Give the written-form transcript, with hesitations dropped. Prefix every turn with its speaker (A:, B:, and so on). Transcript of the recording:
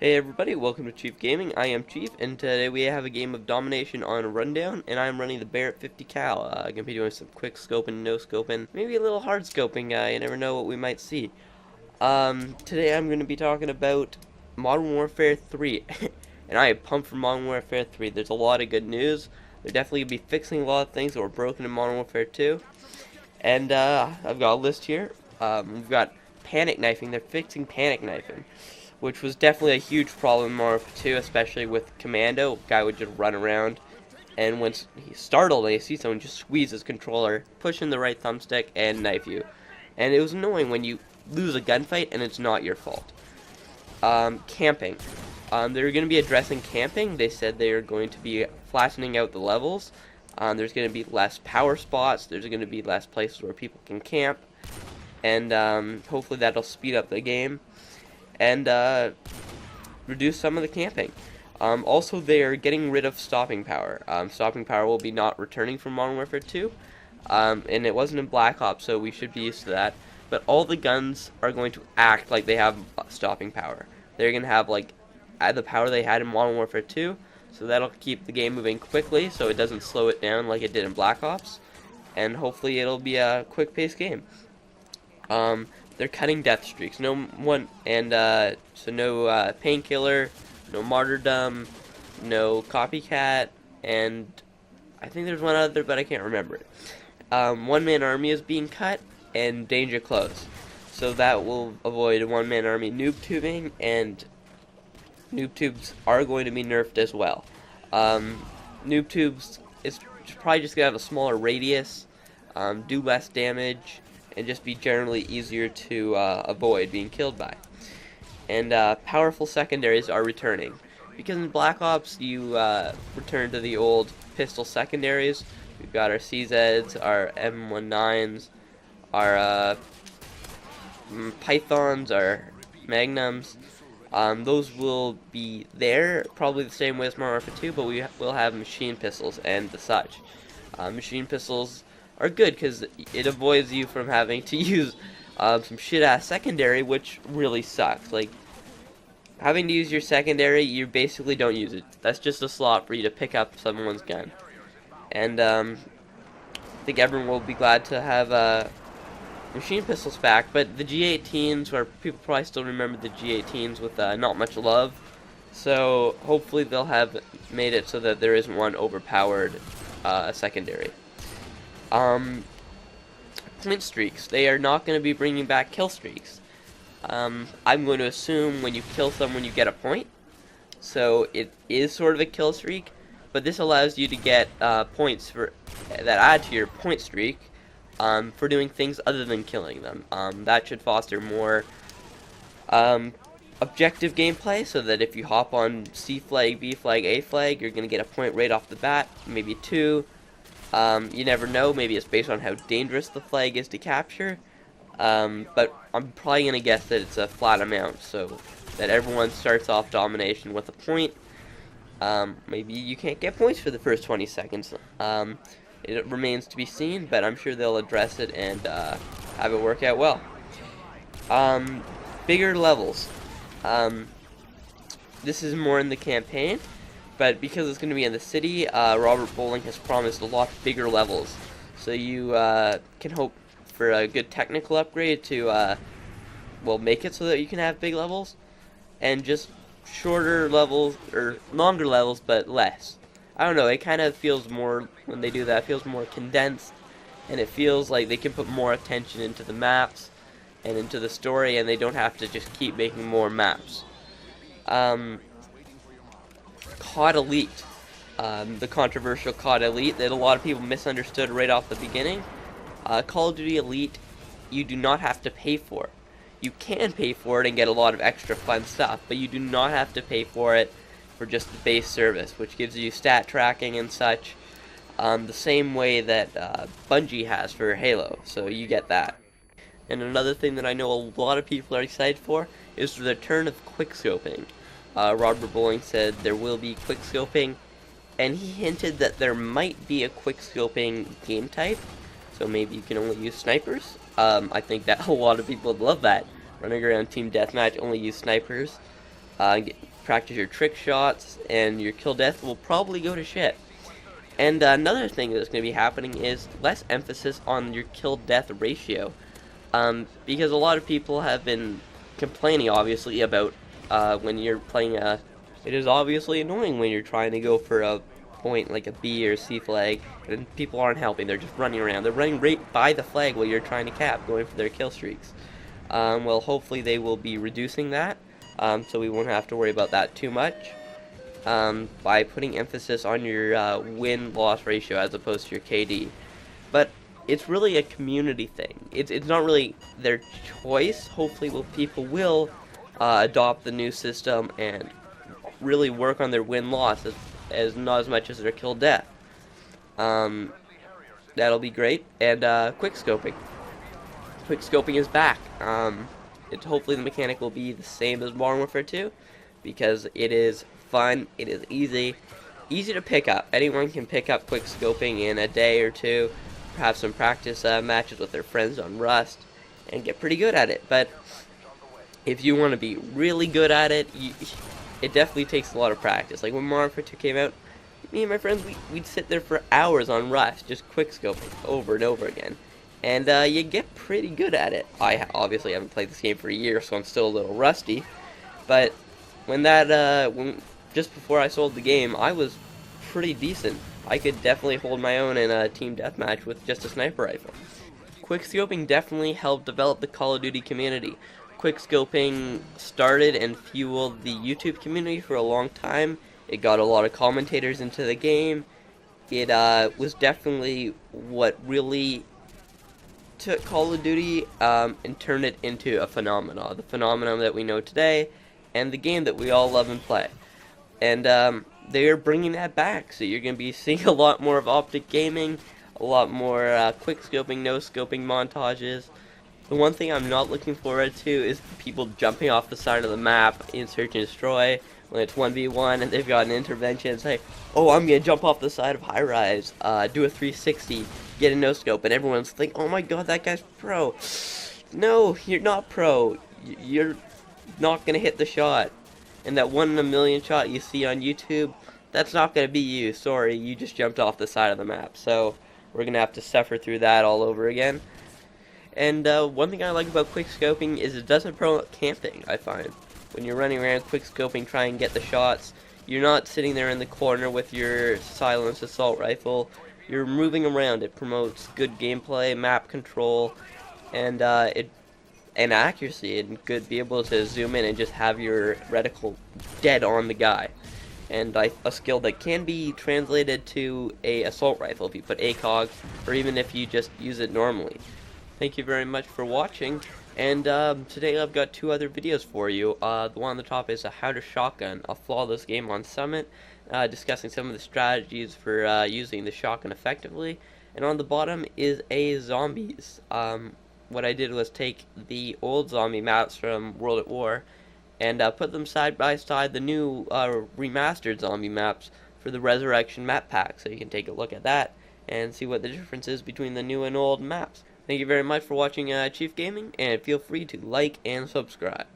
A: Hey everybody, welcome to Chief Gaming. I am Chief, and today we have a game of domination on Rundown, and I'm running the Barrett 50 cal. Gonna be doing some quick scoping, no scoping, maybe a little hard scoping. You never know what we might see. Today I'm gonna be talking about Modern Warfare 3, and I am pumped for Modern Warfare 3. There's a lot of good news. They're definitely gonna be fixing a lot of things that were broken in Modern Warfare 2, and I've got a list here. We've got panic knifing. They're fixing panic knifing, which was definitely a huge problem in Modern Warfare 2, especially with Commando. Guy would just run around, and once he's startled and he sees someone, just squeeze his controller, push in the right thumbstick, and knife you. And it was annoying when you lose a gunfight and it's not your fault. Camping. They're going to be addressing camping. They said they are going to be flattening out the levels. There's going to be less power spots. There's going to be less places where people can camp. And hopefully that'll speed up the game and reduce some of the camping. Also, they are getting rid of stopping power. Stopping power will be not returning from Modern Warfare 2, and it wasn't in Black Ops, so we should be used to that. But all the guns are going to act like they have stopping power. They're going to have like the power they had in Modern Warfare 2, so that'll keep the game moving quickly, so it doesn't slow it down like it did in Black Ops, and hopefully it'll be a quick-paced game. They're cutting death streaks. So no painkiller, no martyrdom, no copycat, and I think there's one other, but I can't remember it. One-man army is being cut, and danger close. So that will avoid one-man army noob tubing, and noob tubes are going to be nerfed as well. Noob tubes is probably just going to have a smaller radius, do less damage, and just be generally easier to avoid being killed by. And powerful secondaries are returning. Because in Black Ops, you return to the old pistol secondaries. We've got our CZs, our M19s, our Pythons, our Magnums. Those will be there, probably the same way as Modern Warfare 2, but we will have machine pistols and the such. Machine pistols are good because it avoids you from having to use some shit-ass secondary, which really sucks. Like, having to use your secondary, you basically don't use it. That's just a slot for you to pick up someone's gun. And I think everyone will be glad to have machine pistols back, but the G18s, where people probably still remember the G18s with not much love, so hopefully they'll have made it so that there isn't one overpowered secondary. Point streaks. They are not going to be bringing back kill streaks. I'm going to assume when you kill someone you get a point, so it is sort of a kill streak, but this allows you to get points that add to your point streak for doing things other than killing them. That should foster more objective gameplay, so that if you hop on C flag, B flag, A flag, you're going to get a point right off the bat, maybe two. You never know, maybe it's based on how dangerous the flag is to capture, but I'm probably going to guess that it's a flat amount, so that everyone starts off domination with a point. Maybe you can't get points for the first 20 seconds. It remains to be seen, but I'm sure they'll address it and have it work out well. Bigger levels. This is more in the campaign, but because it's going to be in the city, Robert Bowling has promised a lot bigger levels. So you can hope for a good technical upgrade to, make it so that you can have big levels. And just shorter levels, or longer levels, but less. I don't know, it kind of feels more, when they do that, it feels more condensed. And it feels like they can put more attention into the maps and into the story, and they don't have to just keep making more maps. COD Elite, the controversial COD Elite that a lot of people misunderstood right off the beginning. Call of Duty Elite, you do not have to pay for. You can pay for it and get a lot of extra fun stuff, but you do not have to pay for it for just the base service, which gives you stat tracking and such, the same way that Bungie has for Halo, so you get that. And another thing that I know a lot of people are excited for is the return of quickscoping. Robert Bowling said there will be quickscoping, and he hinted that there might be a quickscoping game type, so maybe you can only use snipers. I think that a lot of people would love that. Running around Team Deathmatch, only use snipers. practice your trick shots, and your kill death will probably go to shit. And another thing that's going to be happening is less emphasis on your kill death ratio, because a lot of people have been complaining, obviously, about when you're playing it is obviously annoying when you're trying to go for a point like a B or C flag, and people aren't helping. They're just running around. They're running right by the flag while you're trying to cap, going for their kill streaks. Well, hopefully they will be reducing that, so we won't have to worry about that too much, by putting emphasis on your win-loss ratio as opposed to your KD. But it's really a community thing. It's not really their choice. Hopefully people will adopt the new system and really work on their win-loss as not as much as their kill death. That'll be great. And quick scoping. Quick scoping is back. Hopefully the mechanic will be the same as Modern Warfare 2, because it is fun, it is easy to pick up. Anyone can pick up quick scoping in a day or two, have some practice matches with their friends on Rust, and get pretty good at it. But if you want to be really good at it, it definitely takes a lot of practice. Like when Modern Warfare 2 came out, me and my friends, we'd sit there for hours on Rust, just quick scoping over and over again. And you get pretty good at it. I obviously haven't played this game for a year, so I'm still a little rusty. But when just before I sold the game, I was pretty decent. I could definitely hold my own in a team deathmatch with just a sniper rifle. Quickscoping definitely helped develop the Call of Duty community. Quickscoping started and fueled the YouTube community for a long time. It got a lot of commentators into the game. It was definitely what really took Call of Duty and turned it into a phenomenon. The phenomenon that we know today, and the game that we all love and play. And they're bringing that back, so you're going to be seeing a lot more of optic gaming, a lot more quick scoping, no scoping montages. The one thing I'm not looking forward to is people jumping off the side of the map in Search and Destroy when it's 1v1 and they've got an intervention and say, oh, I'm going to jump off the side of high rise, do a 360, get a no scope, and everyone's like, oh my god, that guy's pro. No, you're not pro. You're not going to hit the shot. And that 1 in a million shot you see on YouTube, that's not going to be you. Sorry, you just jumped off the side of the map. So we're going to have to suffer through that all over again. And one thing I like about quickscoping is it doesn't promote camping, I find. When you're running around quickscoping trying to get the shots, you're not sitting there in the corner with your silenced assault rifle. You're moving around. It promotes good gameplay, map control, and and accuracy, and could be able to zoom in and just have your reticle dead on the guy. And a skill that can be translated to a assault rifle if you put ACOG, or even if you just use it normally. Thank you very much for watching, and today I've got 2 other videos for you. The one on the top is how to shotgun a flawless game on Summit, discussing some of the strategies for using the shotgun effectively, and on the bottom is a zombies. What I did was take the old zombie maps from World at War and put them side by side the new remastered zombie maps for the Resurrection map pack, so you can take a look at that and see what the difference is between the new and old maps. Thank you very much for watching Chief Gaming, and feel free to like and subscribe.